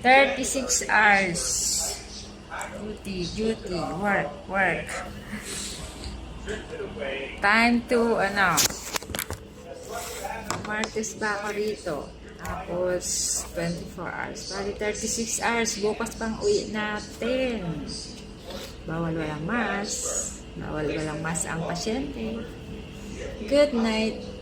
36 hours. Duty, work. Time to, Martes ba ako rito? Tapos, 24 hours. Bali, 36 hours. Bukas pang uwi natin. Bawal walang mas ang pasyente. Good night.